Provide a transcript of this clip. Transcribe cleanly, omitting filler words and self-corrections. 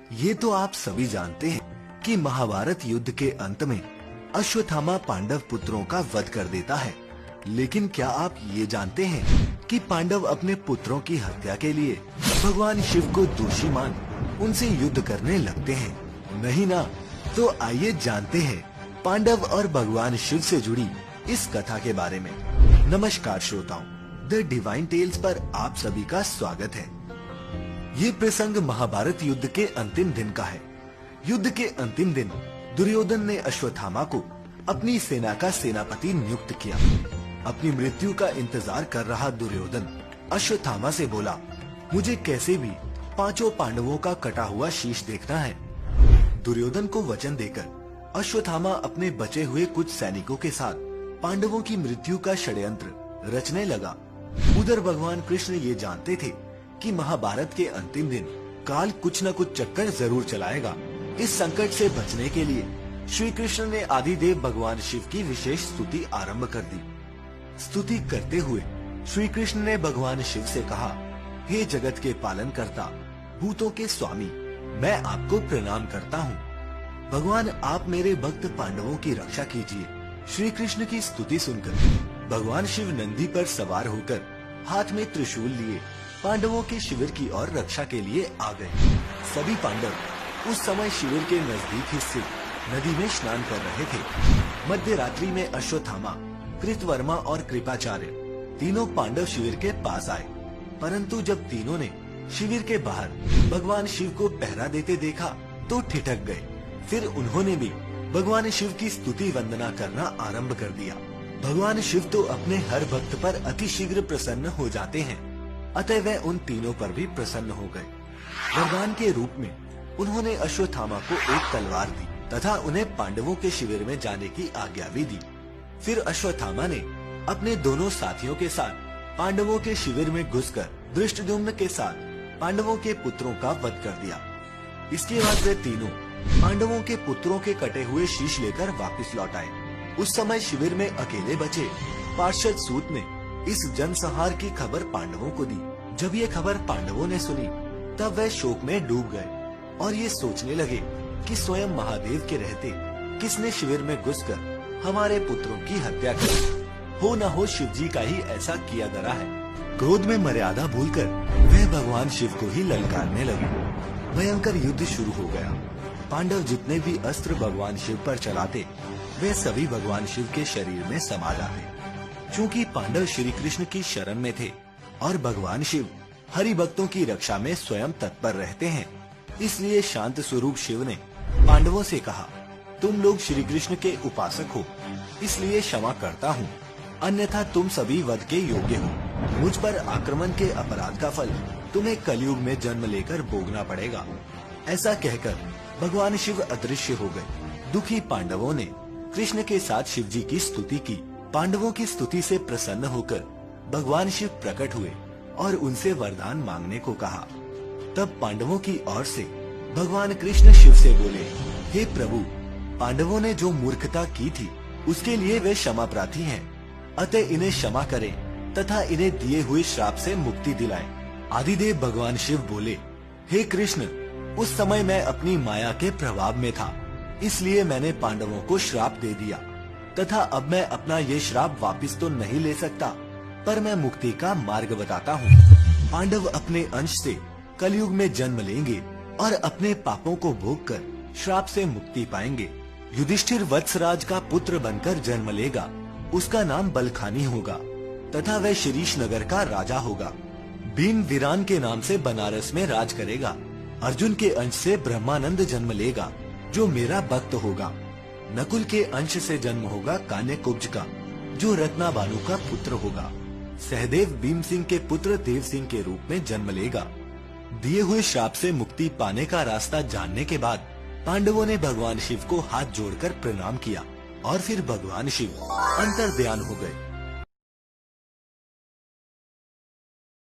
ये तो आप सभी जानते हैं कि महाभारत युद्ध के अंत में अश्वत्थामा पांडव पुत्रों का वध कर देता है। लेकिन क्या आप ये जानते हैं कि पांडव अपने पुत्रों की हत्या के लिए भगवान शिव को दोषी मान उनसे युद्ध करने लगते हैं? नहीं ना। तो आइए जानते हैं पांडव और भगवान शिव से जुड़ी इस कथा के बारे में। नमस्कार श्रोताओं, द डिवाइन टेल्स पर आप सभी का स्वागत है। ये प्रसंग महाभारत युद्ध के अंतिम दिन का है। युद्ध के अंतिम दिन दुर्योधन ने अश्वत्थामा को अपनी सेना का सेनापति नियुक्त किया। अपनी मृत्यु का इंतजार कर रहा दुर्योधन अश्वत्थामा से बोला, मुझे कैसे भी पांचों पांडवों का कटा हुआ शीश देखना है। दुर्योधन को वचन देकर अश्वत्थामा अपने बचे हुए कुछ सैनिकों के साथ पांडवों की मृत्यु का षड्यंत्र रचने लगा। उधर भगवान कृष्ण ये जानते थे कि महाभारत के अंतिम दिन काल कुछ न कुछ चक्कर जरूर चलाएगा। इस संकट से बचने के लिए श्री कृष्ण ने आदिदेव भगवान शिव की विशेष स्तुति आरंभ कर दी। स्तुति करते हुए श्री कृष्ण ने भगवान शिव से कहा, हे जगत के पालन करता, भूतों के स्वामी, मैं आपको प्रणाम करता हूँ। भगवान आप मेरे भक्त पांडवों की रक्षा कीजिए। श्री कृष्ण की स्तुति सुनकर भगवान शिव नंदी पर सवार होकर हाथ में त्रिशूल लिए पांडवों के शिविर की ओर रक्षा के लिए आ गए। सभी पांडव उस समय शिविर के नजदीक ही स्थित नदी में स्नान कर रहे थे। मध्य रात्रि में अश्वत्थामा, कृतवर्मा और कृपाचार्य तीनों पांडव शिविर के पास आए। परंतु जब तीनों ने शिविर के बाहर भगवान शिव को पहरा देते देखा तो ठिठक गए। फिर उन्होंने भी भगवान शिव की स्तुति वंदना करना आरंभ कर दिया। भगवान शिव तो अपने हर भक्त पर अति शीघ्र प्रसन्न हो जाते हैं, अतः वह उन तीनों पर भी प्रसन्न हो गए। वरदान के रूप में उन्होंने अश्वत्थामा को एक तलवार दी तथा उन्हें पांडवों के शिविर में जाने की आज्ञा भी दी। फिर अश्वत्थामा ने अपने दोनों साथियों के साथ पांडवों के शिविर में घुसकर धृष्टद्युम्न के साथ पांडवों के पुत्रों का वध कर दिया। इसके बाद वे तीनों पांडवों के पुत्रों के कटे हुए शीश लेकर वापस लौट आए। उस समय शिविर में अकेले बचे पार्षद सूत ने इस जनसंहार की खबर पांडवों को दी। जब ये खबर पांडवों ने सुनी तब वह शोक में डूब गए और ये सोचने लगे कि स्वयं महादेव के रहते किसने शिविर में घुसकर हमारे पुत्रों की हत्या की। हो न हो शिव जी का ही ऐसा किया गया है। क्रोध में मर्यादा भूलकर वह भगवान शिव को ही ललकारने लगे। भयंकर युद्ध शुरू हो गया। पांडव जितने भी अस्त्र भगवान शिव पर चलाते वे सभी भगवान शिव के शरीर में समा जाते। चूँकि पांडव श्री कृष्ण की शरण में थे और भगवान शिव हरि भक्तों की रक्षा में स्वयं तत्पर रहते हैं, इसलिए शांत स्वरूप शिव ने पांडवों से कहा, तुम लोग श्री कृष्ण के उपासक हो, इसलिए क्षमा करता हूँ, अन्यथा तुम सभी वध के योग्य हो। मुझ पर आक्रमण के अपराध का फल तुम्हें कलयुग में जन्म लेकर भोगना पड़ेगा। ऐसा कहकर भगवान शिव अदृश्य हो गए। दुखी पांडवों ने कृष्ण के साथ शिव जी की स्तुति की। पांडवों की स्तुति से प्रसन्न होकर भगवान शिव प्रकट हुए और उनसे वरदान मांगने को कहा। तब पांडवों की ओर से भगवान कृष्ण शिव से बोले, हे प्रभु, पांडवों ने जो मूर्खता की थी उसके लिए वे क्षमा प्रार्थी हैं, अतः इन्हें क्षमा करें तथा इन्हें दिए हुए श्राप से मुक्ति दिलाएं। आदिदेव भगवान शिव बोले, हे कृष्ण, उस समय मैं अपनी माया के प्रभाव में था, इसलिए मैंने पांडवों को श्राप दे दिया तथा अब मैं अपना ये श्राप वापस तो नहीं ले सकता, पर मैं मुक्ति का मार्ग बताता हूँ। पांडव अपने अंश से कलयुग में जन्म लेंगे और अपने पापों को भोग कर श्राप से मुक्ति पाएंगे। युधिष्ठिर वत्सराज का पुत्र बनकर जन्म लेगा, उसका नाम बलखानी होगा तथा वह शिरीष नगर का राजा होगा। भीम वीरान के नाम से बनारस में राज करेगा। अर्जुन के अंश से ब्रह्मानंद जन्म लेगा, जो मेरा भक्त होगा। नकुल के अंश से जन्म होगा कान्यकुब्ज का, जो रत्नाभानु का पुत्र होगा। सहदेव भीम सिंह के पुत्र देव सिंह के रूप में जन्म लेगा। दिए हुए श्राप से मुक्ति पाने का रास्ता जानने के बाद पांडवों ने भगवान शिव को हाथ जोड़कर प्रणाम किया और फिर भगवान शिव अंतर्ध्यान हो गए।